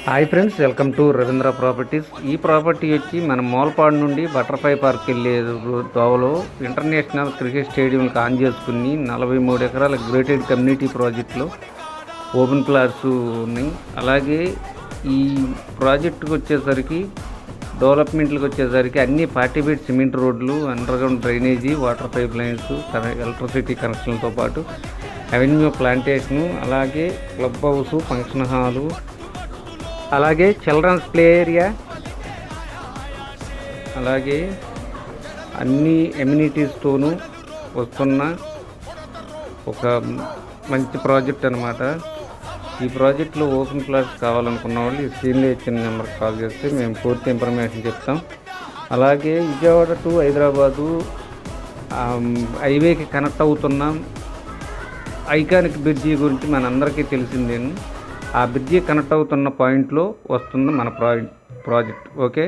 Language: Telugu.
Hi friends, welcome to Ravindra properties. ఈ ప్రాపర్టీ వచ్చి మన మోల్పాడు నుండి బటర్ఫ్లై పార్క్ వెళ్ళే దోవలో ఇంటర్నేషనల్ క్రికెట్ స్టేడియంకి ఆన్ చేసుకుని 43 ఎకరాల గ్రేటెడ్ కమ్యూనిటీ ప్రాజెక్టులో ఓపెన్ ప్లాట్స్ ఉన్నాయి. అలాగే ఈ ప్రాజెక్టుకు వచ్చేసరికి డెవలప్మెంట్లకు వచ్చేసరికి అన్ని 40 ఫీట్ సిమెంట్ రోడ్లు, underground drainage, water pipe lines, electricity కనెక్షన్లతో పాటు అవెన్యూ ప్లాంటేషను, అలాగే క్లబ్ హౌస్, ఫంక్షన్ హాలు, అలాగే చిల్డ్రన్స్ ప్లే ఏరియా, అలాగే అన్ని ఎమ్యూనిటీస్తోనూ వస్తున్న ఒక మంచి ప్రాజెక్ట్ అనమాట. ఈ ప్రాజెక్టులో ఓపెన్ ప్లాట్స్ కావాలనుకున్న వాళ్ళు ఈ స్క్రీన్లో ఇచ్చిన నెంబర్కి కాల్ చేస్తే మేము పూర్తి ఇన్ఫర్మేషన్ చెప్తాం. అలాగే విజయవాడ టు హైదరాబాదు హైవేకి కనెక్ట్ అవుతున్నాం. ఐకానిక్ బ్రిడ్జి గురించి మనందరికీ తెలిసిందేను. ఆ బ్రిడ్జి కనెక్ట్ అవుతున్న పాయింట్లో వస్తుంది మన ప్రాజెక్ట్. ఓకే.